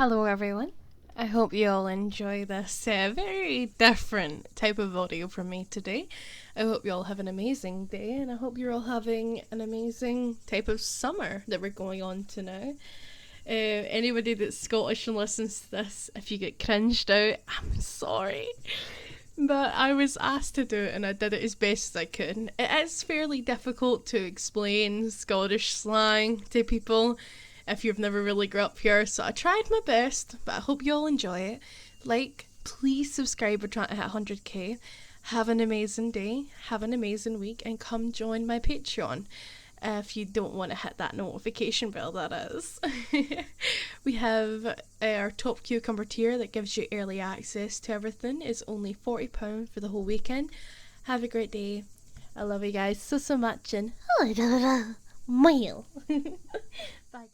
Hello everyone. I hope you all enjoy this very different type of audio from me today. I hope you all have an amazing day and I hope you're all having an amazing type of summer that we're going on to now. Anybody that's Scottish and listens to this, if you get cringed out, I'm sorry. But I was asked to do it and I did it as best as I could. It is fairly difficult to explain Scottish slang to people if you've never really grew up here, so I tried my best, but I hope you all enjoy it. Please subscribe, we're trying to hit 100k. Have an amazing day, have an amazing week, and come join my Patreon. If you don't want to hit that notification bell, that is. We have our top cucumber tier that gives you early access to everything. It's only £40 for the whole weekend. Have a great day. I love you guys so much, and mail. Bye guys.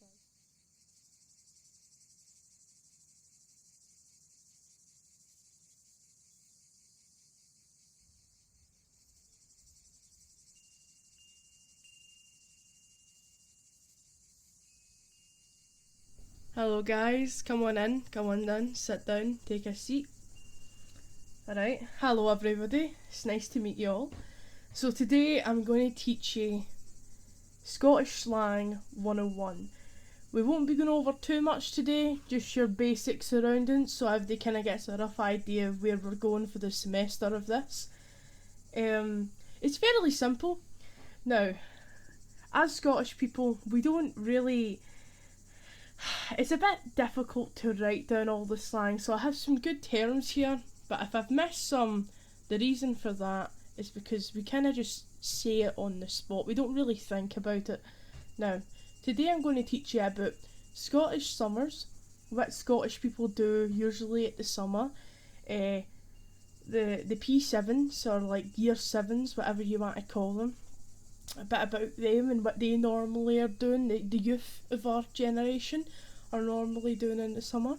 Hello guys, come on in, sit down, take a seat. Alright, hello everybody, it's nice to meet you all. So today I'm going to teach you Scottish Slang 101. We won't be going over too much today, just your basic surroundings, so everybody kind of gets a rough idea of where we're going for the semester of this. It's fairly simple. Now, as Scottish people, we don't really... It's a bit difficult to write down all the slang, so I have some good terms here, but if I've missed some, the reason for that is because we kind of just say it on the spot. We don't really think about it. Now, today I'm going to teach you about Scottish summers, what Scottish people do usually at the summer, the P7s, or like year 7s, whatever you want to call them, a bit about them and what they normally are doing, the youth of our generation are normally doing in the summer,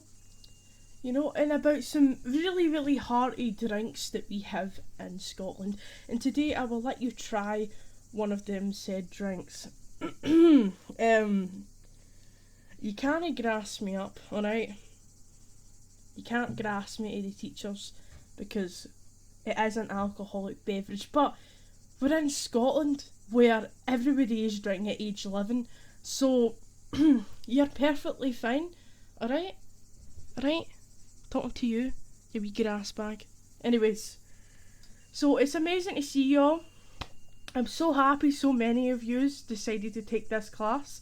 you know, and about some really hearty drinks that we have in Scotland. And today I will let you try one of them said drinks. You can't grass me up, alright? You can't grass me to the teachers because it is an alcoholic beverage, but we're in Scotland where everybody is drinking at age 11, so you're perfectly fine, alright? Alright? Talking to you, you wee grass bag. Anyways, so it's amazing to see y'all. I'm so happy so many of yous decided to take this class.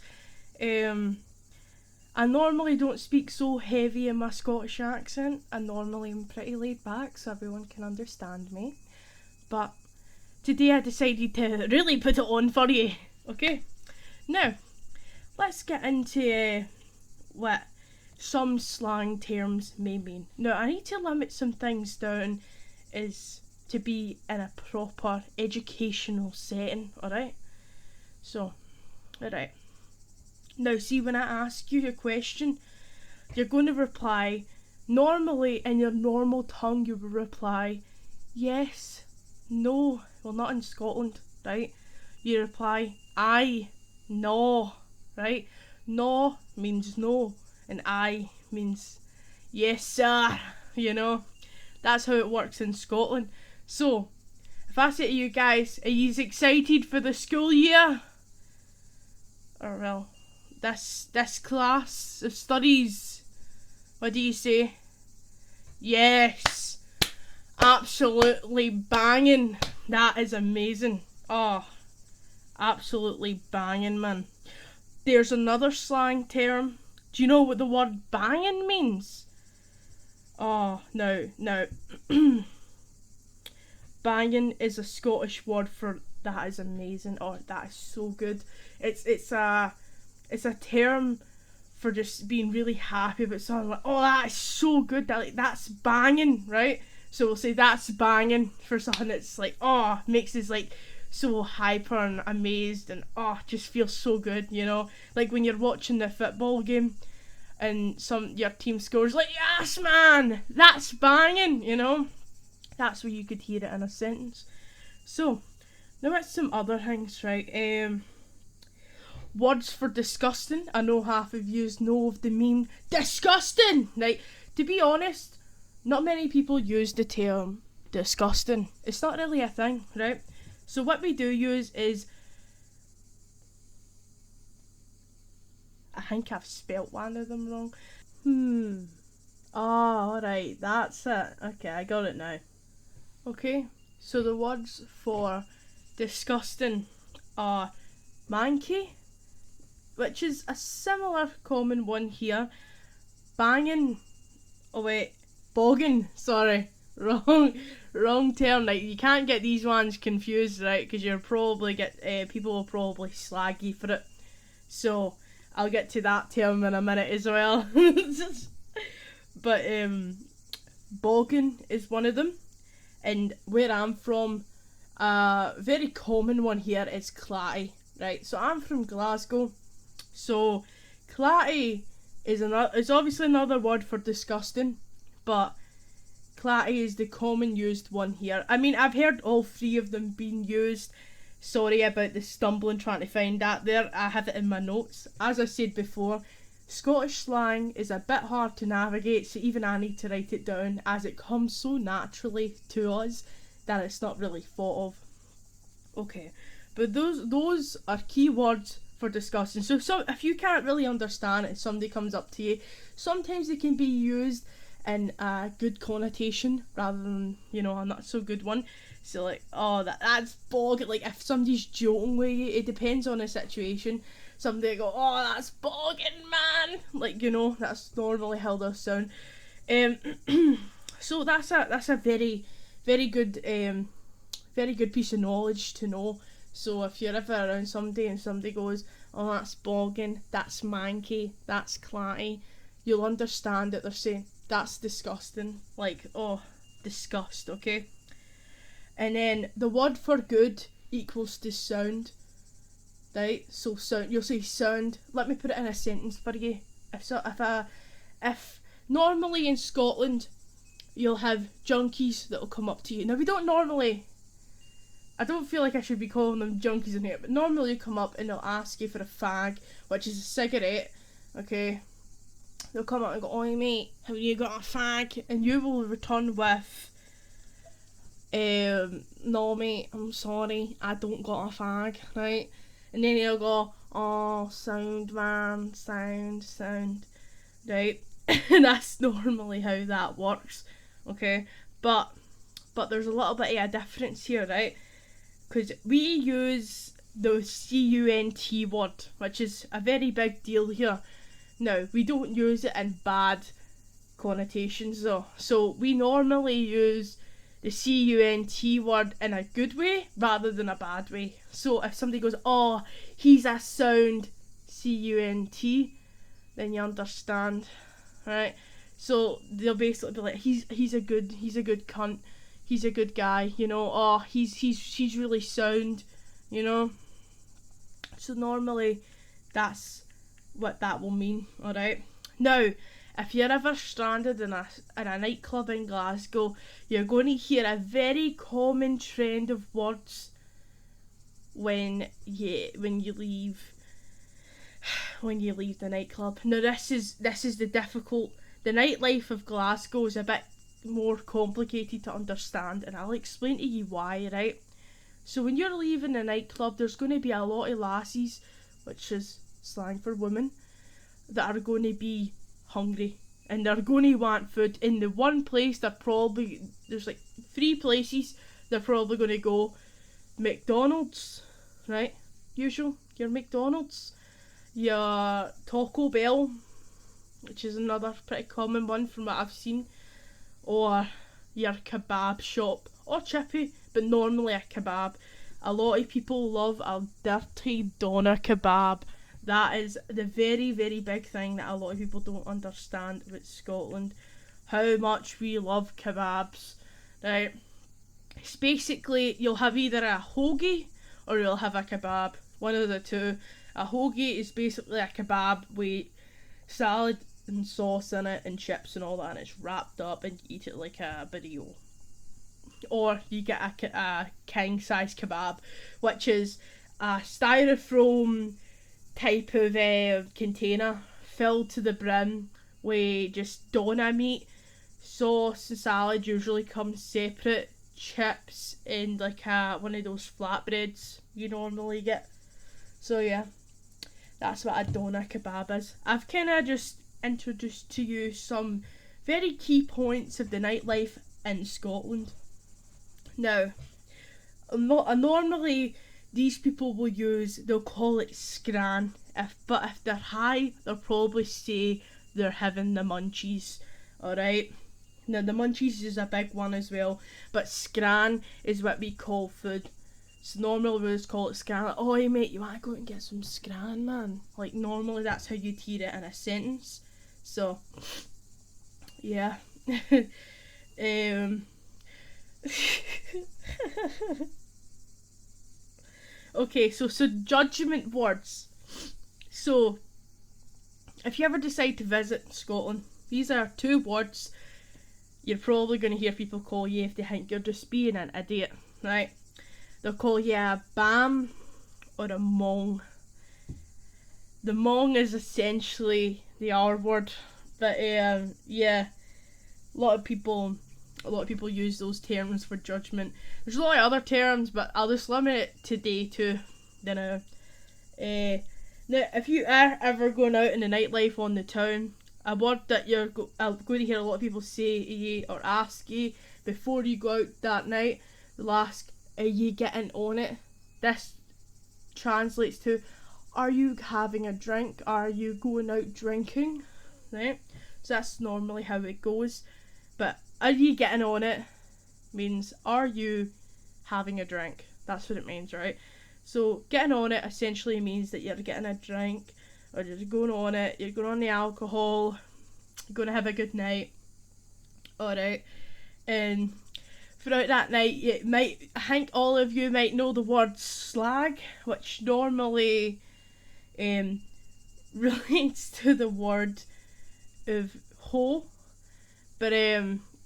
I normally don't speak so heavy in my Scottish accent. I normally am pretty laid back so everyone can understand me. But today I decided to really put it on for you, okay? Now, let's get into what some slang terms may mean. Now, I need to limit some things down is to be in a proper educational setting, alright? So, alright. Now, see, when I ask you a question, you're going to reply, normally in your normal tongue you will reply, yes, no. Well, not in Scotland, right? You reply, aye, no, right? No means no, and aye means yes, sir, you know? That's how it works in Scotland. So, if I say to you guys, are you excited for the school year? Or, well, this class of studies, what do you say? Yes! Absolutely banging. That is amazing. Oh, absolutely banging, man. There's another slang term. Do you know what the word banging means? Oh, no. Banging is a Scottish word for that is amazing. Oh, that is so good. It's a term for just being really happy about something, like, oh, that is so good. That's banging, right? So we'll say that's banging for something that's like, oh, makes us like so hyper and amazed and oh, just feels so good, you know? Like when you're watching the football game and your team scores, like, yes man, that's banging, you know? That's where you could hear it in a sentence. So, now it's some other things, right? words for disgusting. I know half of yous know of the meme disgusting, right? To be honest, not many people use the term disgusting. It's not really a thing, right? So what we do use is, I think I've spelt one of them wrong. Oh, alright, that's it. Okay, I got it now. Okay, so the words for disgusting are manky, which is a similar common one here. Banging, oh wait, bogging, sorry, wrong term. Like, you can't get these ones confused, right? Because you'll probably get, people will probably slag you for it. So, I'll get to that term in a minute as well. But, bogging is one of them. And where I'm from, a very common one here is clatty, right? So I'm from Glasgow, so clatty is obviously another word for disgusting, but clatty is the common used one here. I mean, I've heard all three of them being used. Sorry about the stumbling trying to find that there. I have it in my notes. As I said before, Scottish slang is a bit hard to navigate, so even I need to write it down as it comes so naturally to us that it's not really thought of. Okay, but those are key words for discussing. So if you can't really understand it and somebody comes up to you, sometimes they can be used in a good connotation rather than, you know, a not so good one. So like, oh, that's bogging. Like, if somebody's joking with you, it depends on the situation. Somebody go, oh, that's bogging, man. Like, you know, that's normally how they'll sound. So that's a very, very good piece of knowledge to know. So if you're ever around somebody and somebody goes, oh, that's bogging, that's manky, that's clatty, you'll understand that they're saying that's disgusting. Like, oh, disgust, okay? And then the word for good equals to sound. Right, so sound. You'll say sound. Let me put it in a sentence for you. If normally in Scotland, you'll have junkies that'll come up to you. Now we don't normally. I don't feel like I should be calling them junkies in here, but normally you come up and they'll ask you for a fag, which is a cigarette. Okay, they'll come up and go, "Oi mate, have you got a fag?" And you will return with, "No mate, I'm sorry, I don't got a fag," right? And then he'll go, "Oh, sound man, sound, right?" And that's normally how that works, okay? But there's a little bit of a difference here, right? Because we use the CUNT word, which is a very big deal here. Now, we don't use it in bad connotations though. So we normally use the CUNT word in a good way rather than a bad way. So if somebody goes, "Oh, he's a sound CUNT," then you understand, right? So they'll basically be like, he's a good cunt, he's a good guy, you know. Oh, he's really sound, you know. So normally, that's what that will mean. All right. Now, if you're ever stranded in a nightclub in Glasgow, you're going to hear a very common trend of words when you leave the nightclub. Now this is the nightlife of Glasgow is a bit more complicated to understand, and I'll explain to you why, right? So when you're leaving the nightclub, there's going to be a lot of lassies, which is slang for women, that are going to be hungry and they're going to want food. In the one place there's like 3 places they're probably going to go: McDonald's, right? Usual, your McDonald's, your Taco Bell, which is another pretty common one from what I've seen, or your kebab shop, or chippy, but normally a kebab. A lot of people love a dirty doner kebab. That is the very, very big thing that a lot of people don't understand about Scotland. How much we love kebabs, right? It's basically, you'll have either a hoagie or you'll have a kebab. One of the two. A hoagie is basically a kebab with salad and sauce in it and chips and all that, and it's wrapped up and you eat it like a burrito. Or you get a king size kebab, which is a styrofoam type of container filled to the brim with just doner meat. Sauce and salad usually comes separate. Chips and like one of those flatbreads you normally get. So yeah, that's what a doner kebab is. I've kind of just introduced to you some very key points of the nightlife in Scotland. Now, normally these people they'll call it scran, but if they're high, they'll probably say they're having the munchies, alright? Now, the munchies is a big one as well, but scran is what we call food. So normally we just call it scran, like, "Oi mate, you want to go and get some scran, man?" Like, normally that's how you'd hear it in a sentence. So, yeah. Okay, so judgment words. So, if you ever decide to visit Scotland, these are 2 words you're probably going to hear people call you if they think you're just being an idiot, right? They'll call you a bam or a mong. The mong is essentially the R word, but yeah, a lot of people use those terms for judgment. There's a lot of other terms, but I'll just limit it today to, now, if you are ever going out in the nightlife on the town, a word that you're going to hear a lot of people say to you or ask you before you go out that night, they'll ask, "Are you getting on it?" This translates to, "Are you having a drink? Are you going out drinking?" Right? So that's normally how it goes. But "Are you getting on it?" means, are you having a drink? That's what it means, right? So getting on it essentially means that you're getting a drink, or you're going on it, you're going on the alcohol, you're going to have a good night, alright? And throughout that night, I think all of you might know the word slag, which normally relates to the word of hoe, but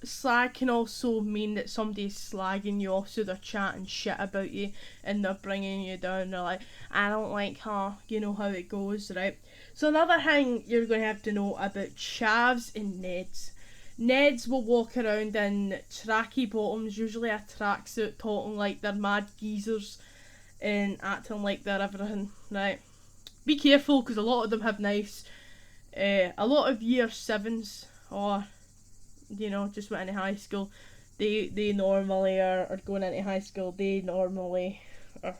slag can also mean that somebody's slagging you off, so they're chatting shit about you and they're bringing you down. They're like, "I don't like her," you know how it goes, right? So another thing you're going to have to know about chavs and neds. Neds will walk around in tracky bottoms, usually a tracksuit, talking like they're mad geezers and acting like they're everything, right? Be careful, because a lot of them have knives. A lot of year 7s, or just went into high school, they normally are going into high school, they normally are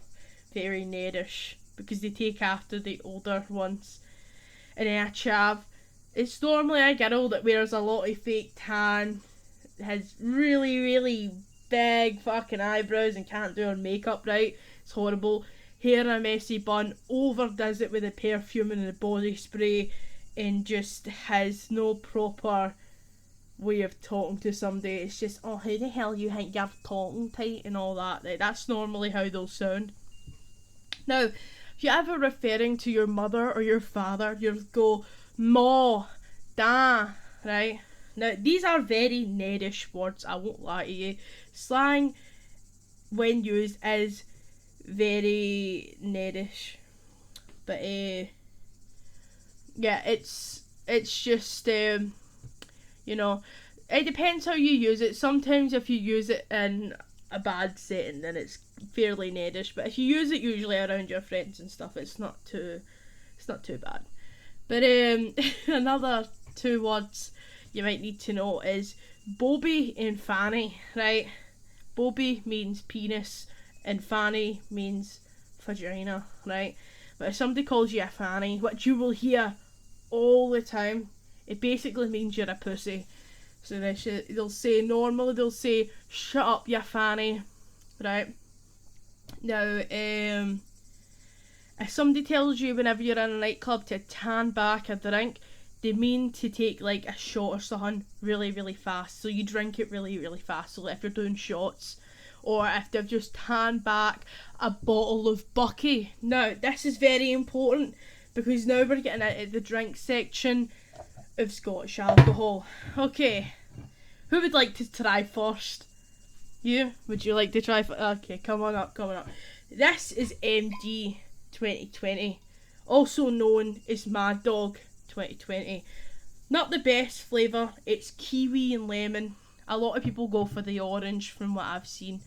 very nedish because they take after the older ones. And then a chav, it's normally a girl that wears a lot of fake tan, has really, really big fucking eyebrows and can't do her makeup right. It's horrible. Hair in a messy bun, overdoes it with the perfume and the body spray, and just has no proper way of talking to somebody. It's just, "Oh, who the hell you think you're talking to?" and all that. That's normally how they'll sound. Now, if you're ever referring to your mother or your father, you'll go, "Ma, da," right? Now, these are very nedish words, I won't lie to you. Slang, when used, is very nedish. But, yeah, it's just, it depends how you use it. Sometimes if you use it in a bad setting, then it's fairly nedish. But if you use it usually around your friends and stuff, it's not too bad. But another 2 words you might need to know is Bobby and Fanny, right? Bobby means penis and Fanny means vagina, right? But if somebody calls you a fanny, which you will hear all the time, it basically means you're a pussy. So they'll say, "Shut up, you fanny," right? Now, if somebody tells you whenever you're in a nightclub to tan back a drink, they mean to take like a shot or something really, really fast. So you drink it really, really fast. So if you're doing shots, or if they've just tanned back a bottle of Bucky. Now, this is very important because now we're getting into the drink section of Scottish alcohol. Okay, who would like to try first? You? Would you like to try? Okay, come on up. This is MD 2020. also known as Mad Dog 2020. Not the best flavour, it's kiwi and lemon. A lot of people go for the orange from what I've seen.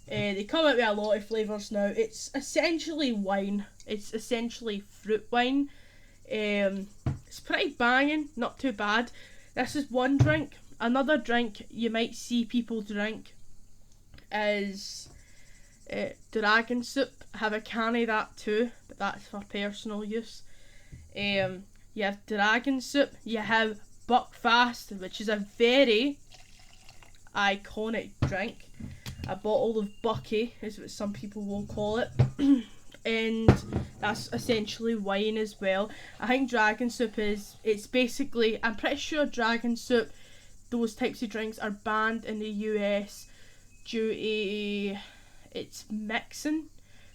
They come out with a lot of flavours now. It's essentially wine. It's essentially fruit wine. It's pretty banging, not too bad. This is one drink. Another drink you might see people drink is dragon soup. I have a can of that too, but that's for personal use. You have dragon soup. You have Buckfast, which is a very iconic drink. A bottle of Bucky is what some people will call it. And that's essentially wine as well. I think dragon soup it's basically, I'm pretty sure dragon soup, those types of drinks are banned in the US due to its mixing.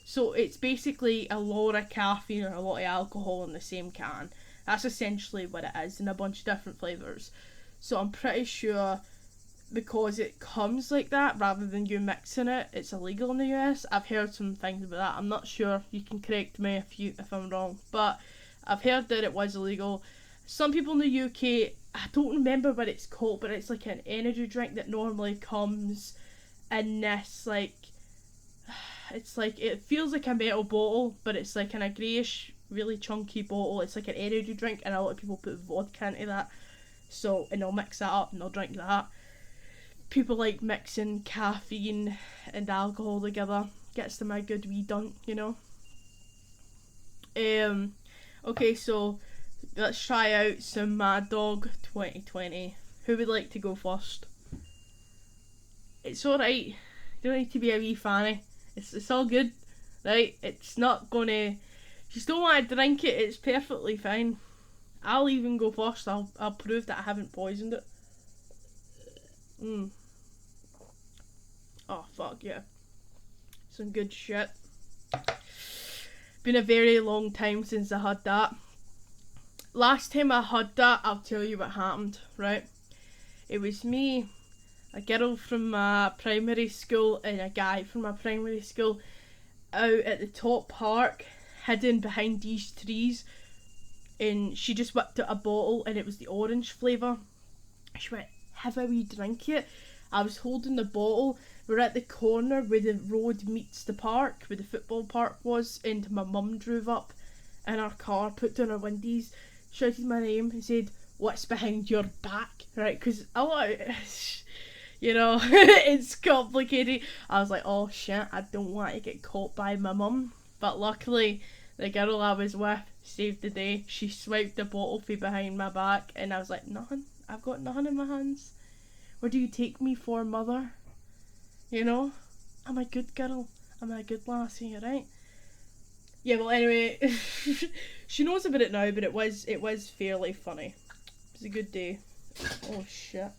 So it's basically a lot of caffeine or a lot of alcohol in the same can. That's essentially what it is, in a bunch of different flavours. So I'm pretty sure because it comes like that rather than you mixing it, it's illegal in the US. I've heard some things about that. I'm not sure. You can correct me if I'm wrong, but I've heard that it was illegal. Some people in the UK, I don't remember what it's called, but it's like an energy drink that normally comes in this like, it's like, it feels like a metal bottle, but it's like in a greyish, really chunky bottle. It's like an energy drink, and a lot of people put vodka into that. So, and they'll mix that up and they'll drink that. People like mixing caffeine and alcohol together. Gets them a good wee dunk, you know. Okay, so let's try out some Mad Dog 2020. Who would like to go first? It's alright. You don't need to be a wee fanny. It's all good, right? It's not gonna... If you still want to drink it, it's perfectly fine. I'll even go first. I'll prove that I haven't poisoned it. Oh, fuck yeah. Some good shit. Been a very long time since I had that. Last time I had that, I'll tell you what happened, right? It was me, a girl from my primary school, and a guy from my primary school out at the top park, hidden behind these trees, and she just whipped out a bottle, and it was the orange flavour. She went, have a wee drink it. I was holding the bottle. We're at the corner where the road meets the park, where the football park was, and my mum drove up in her car, put down her windies, shouted my name and said, what's behind your back, right? Because a lot of, you know, it's complicated. I was like, oh shit, I don't want to get caught by my mum. But luckily, the girl I was with saved the day. She swiped the bottle from behind my back, and I was like, nothing. I've got nothing in my hands. What do you take me for, mother? You know? I'm a good girl. I'm a good lassie, right? Yeah, well anyway, she knows about it now, but it was fairly funny. It was a good day. Oh shit.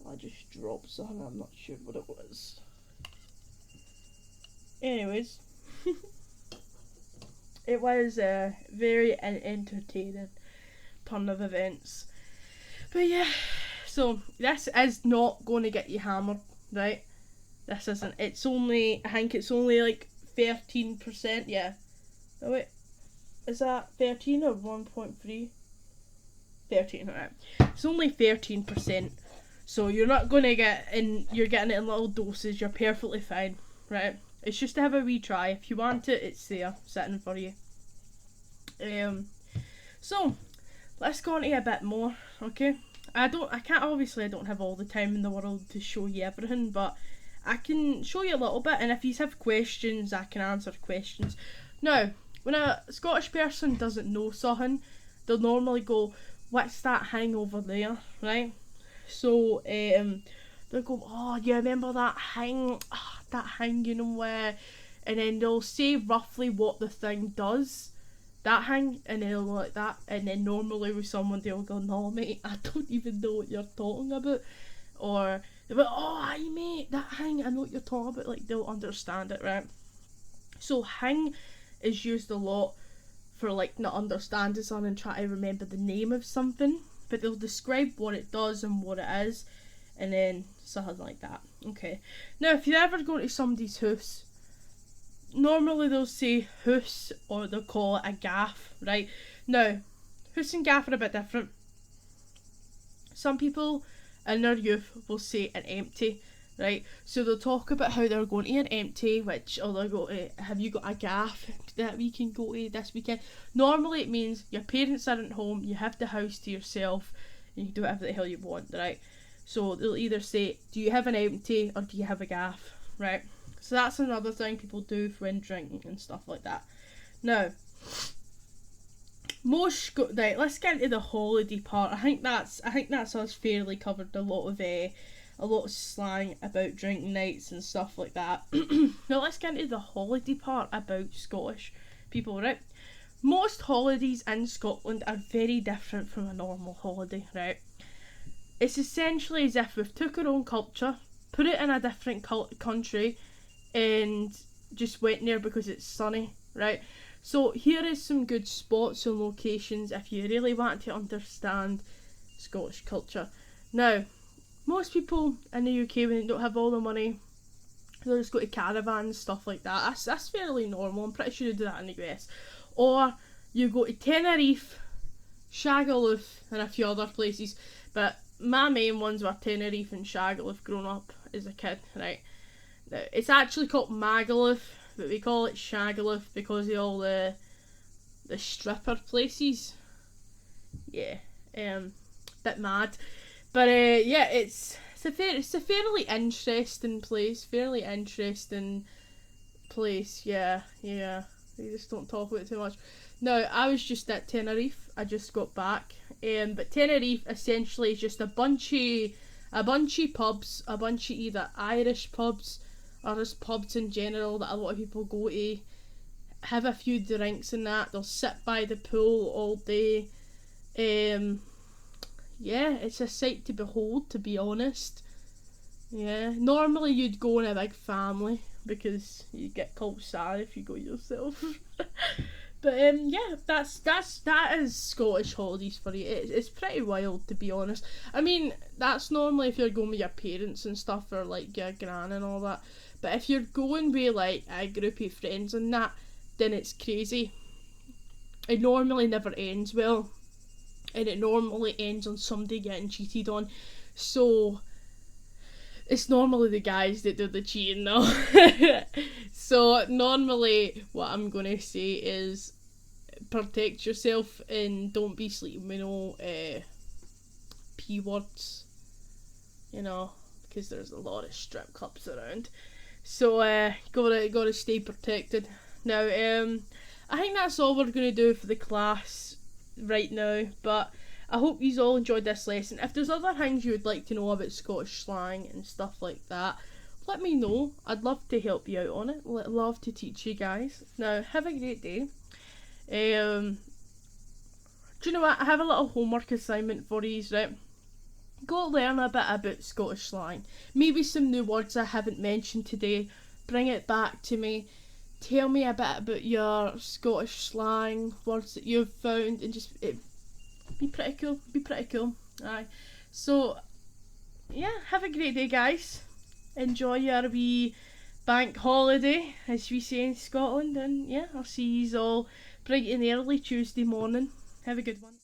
I just dropped something, I'm not sure what it was. Anyways. It was a very entertaining turn of events. But yeah, so this is not going to get you hammered, right? This isn't. It's only, I think it's only like 13%, yeah. Oh wait, is that 13 or 1.3? 13, alright. It's only 13%, so you're not going to get, you're getting it in little doses, you're perfectly fine, right? It's just to have a wee try. If you want it, it's there, sitting for you. So, let's go on to a bit more, okay? I don't have all the time in the world to show you everything, but I can show you a little bit, and if you have questions, I can answer questions. Now, when a Scottish person doesn't know something, they'll normally go, what's that hang over there, right? So, they'll go, oh, you remember that hang, you know, where, and then they'll say roughly what the thing does, that hang, and then they'll go like that, and then normally with someone they'll go, no mate, I don't even know what you're talking about, or they'll be like, oh aye mate, that hang, I know what you're talking about, like they'll understand it, right? So hang is used a lot for like not understanding something and try to remember the name of something, but they'll describe what it does and what it is, and then something like that. Okay, now if you ever go to somebody's house, normally they'll say hoose or they'll call it a gaff, right? Now, hoose and gaff are a bit different. Some people in their youth will say an empty, right? So they'll talk about how they're going to an empty, or they'll go to, have you got a gaff that we can go to this weekend? Normally it means your parents aren't home, you have the house to yourself, and you can do whatever the hell you want, right? So they'll either say, do you have an empty or do you have a gaff, right? So that's another thing people do when drinking and stuff like that. Now, right, let's get into the holiday part. I think that's us fairly covered a lot of slang about drinking nights and stuff like that. Now let's get into the holiday part about Scottish people, right? Most holidays in Scotland are very different from a normal holiday, right? It's essentially as if we've took our own culture, put it in a different country, and just went there because it's sunny, right? So here is some good spots and locations if you really want to understand Scottish culture. Now, most people in the UK, when they don't have all the money, they'll just go to caravans, stuff like that. That's fairly normal. I'm pretty sure they do that in the US. Or you go to Tenerife, Shagaloof, and a few other places. But my main ones were Tenerife and Shagaloof growing up as a kid, right? Now, it's actually called Magaluf, but we call it Shagaloof because of all the stripper places. Yeah, bit mad, but yeah, it's a fairly interesting place. Yeah. We just don't talk about it too much. Now, I was just at Tenerife. I just got back. But Tenerife essentially is just a bunch of pubs, a bunch of either Irish pubs or just pubs in general that a lot of people go to, have a few drinks and that. They'll sit by the pool all day. Yeah, it's a sight to behold, to be honest. Yeah, normally you'd go in a big family because you get called sad if you go yourself. But yeah, that is Scottish holidays for you. It's pretty wild, to be honest. I mean, that's normally if you're going with your parents and stuff, or like your gran and all that. But if you're going with like a group of friends and that, then it's crazy. It normally never ends well, and it normally ends on somebody getting cheated on. So it's normally the guys that do the cheating though. So normally what I'm going to say is protect yourself and don't be sleeping with no P words, you know, because there's a lot of strip clubs around. So gotta stay protected. Now I think that's all we're going to do for the class right now, but I hope you all enjoyed this lesson. If there's other things you would like to know about Scottish slang and stuff like that, let me know. I'd love to help you out on it. Love to teach you guys. Now, have a great day. Do you know what? I have a little homework assignment for you, right? Go learn a bit about Scottish slang. Maybe some new words I haven't mentioned today. Bring it back to me. Tell me a bit about your Scottish slang, words that you've found, and just be pretty cool. Aye. So yeah, have a great day, guys. Enjoy your wee bank holiday, as we say in Scotland, and yeah, I'll see you all bright and early Tuesday morning. Have a good one.